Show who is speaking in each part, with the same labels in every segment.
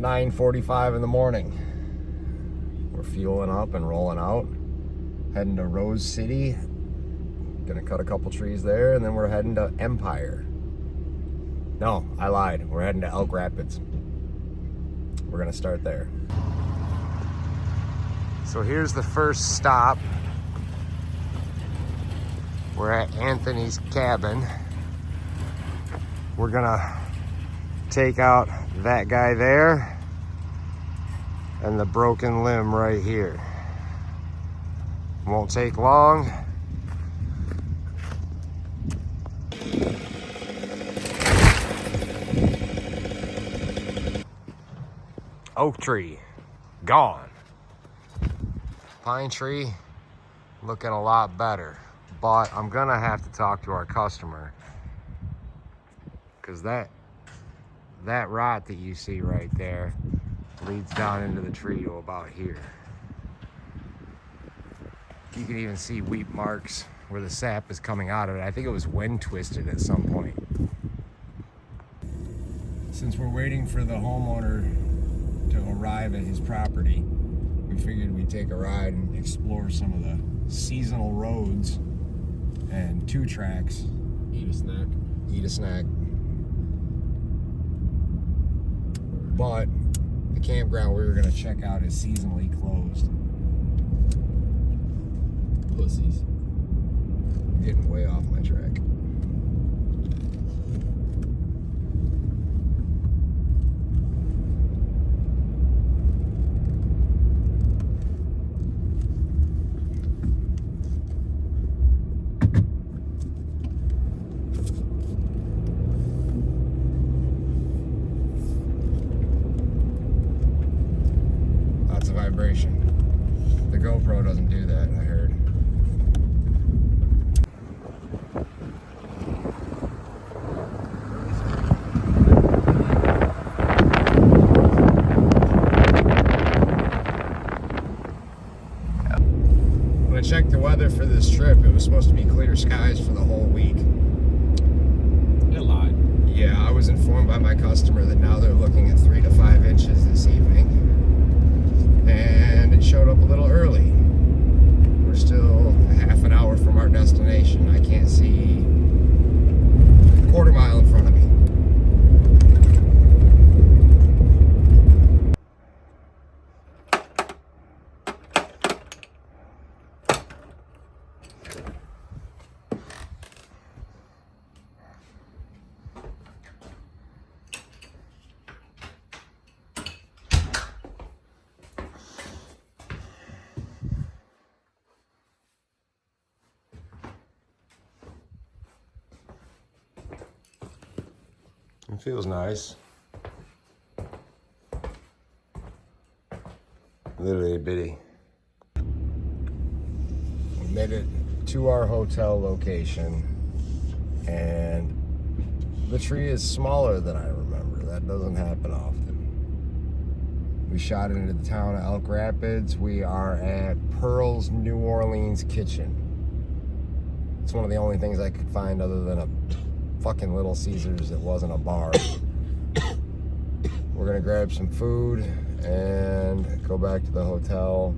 Speaker 1: 9:45 in the morning. We're fueling up and rolling out, heading to Rose City. Gonna cut a couple trees there, and then we're heading to Empire. No, I lied. We're heading to Elk Rapids. We're gonna start there. So here's the first stop. We're at Anthony's cabin. We're gonna take out that guy there and the broken limb right here. Won't take long. Oak tree, gone. Pine tree, looking a lot better. But I'm gonna have to talk to our customer, because that rot that you see right there leads down into the tree to about here. You can even see weep marks where the sap is coming out of it. I think it was wind twisted at some point. Since we're waiting for the homeowner to arrive at his property, we figured we'd take a ride and explore some of the seasonal roads and 2 tracks. Eat a snack. But the campground we were gonna check out is seasonally closed. Pussies. I'm getting way off my track. Vibration. The GoPro doesn't do that, I heard. When I checked the weather for this trip, it was supposed to be clear skies for the whole week.
Speaker 2: You lied.
Speaker 1: Yeah, I was informed by my customer that now they're looking at 3 to 5 inches this evening. And it showed up a little early. We're still half an hour from our destination. I can't see a quarter mile in front of me. It feels nice. Literally bitty. We made it to our hotel location, and the tree is smaller than I remember. That doesn't happen often. We shot it into the town of Elk Rapids. We are at Pearl's New Orleans Kitchen. It's one of the only things I could find other than a fucking Little Caesars that wasn't a bar. We're gonna grab some food and go back to the hotel.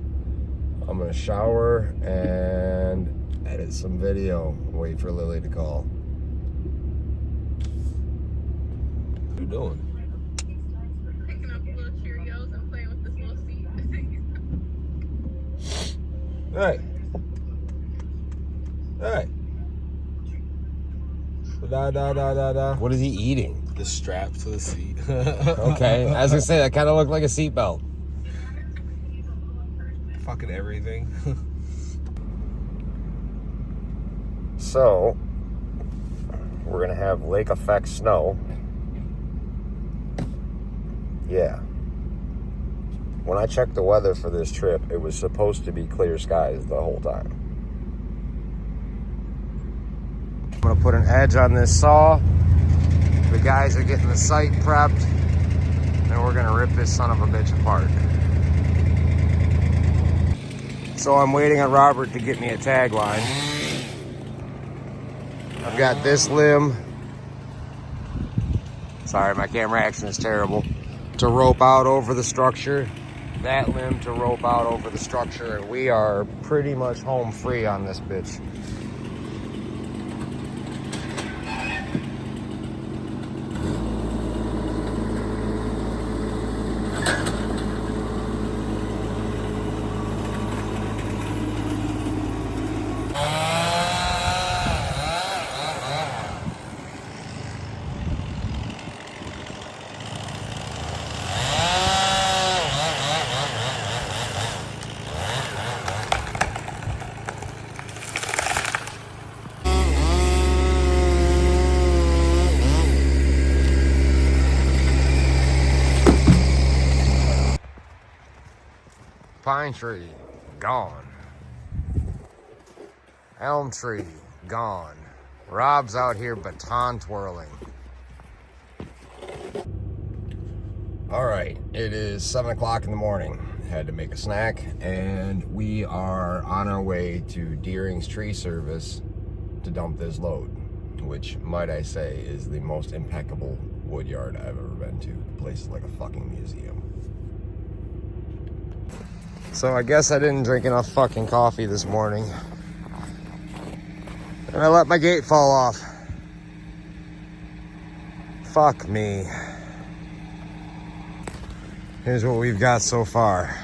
Speaker 1: I'm gonna shower and edit some video. Wait for Lily to call.
Speaker 2: What you doing?
Speaker 3: Picking up little Cheerios and playing with this little seat.
Speaker 1: Hey. Hey. Da. What is he eating?
Speaker 2: The strap to the seat.
Speaker 1: Okay, I was gonna say that kind of looked like a seatbelt.
Speaker 2: Fucking everything.
Speaker 1: So, we're gonna have lake effect snow. Yeah. When I checked the weather for this trip, it was supposed to be clear skies the whole time. I'm gonna put an edge on this saw. The guys are getting the site prepped, and we're gonna rip this son of a bitch apart. So I'm waiting on Robert to get me a tagline. I've got this limb. Sorry, my camera action is terrible. to rope out over the structure, that limb to rope out over the structure, and we are pretty much home free on this bitch. Pine tree, gone. Elm tree, gone. Rob's out here baton twirling. All right, it is 7 o'clock in the morning. Had to make a snack, and we are on our way to Deering's Tree Service to dump this load, which, might I say, is the most impeccable woodyard I've ever been to. The place is like a fucking museum. So I guess I didn't drink enough fucking coffee this morning. And I let my gate fall off. Fuck me. Here's what we've got so far.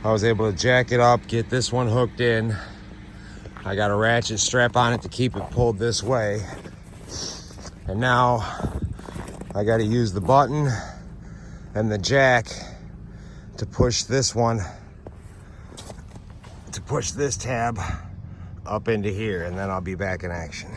Speaker 1: I was able to jack it up, get this one hooked in. I got a ratchet strap on it to keep it pulled this way. And now I got to use the button and the jack to push this one, to push this tab up into here, and then I'll be back in action.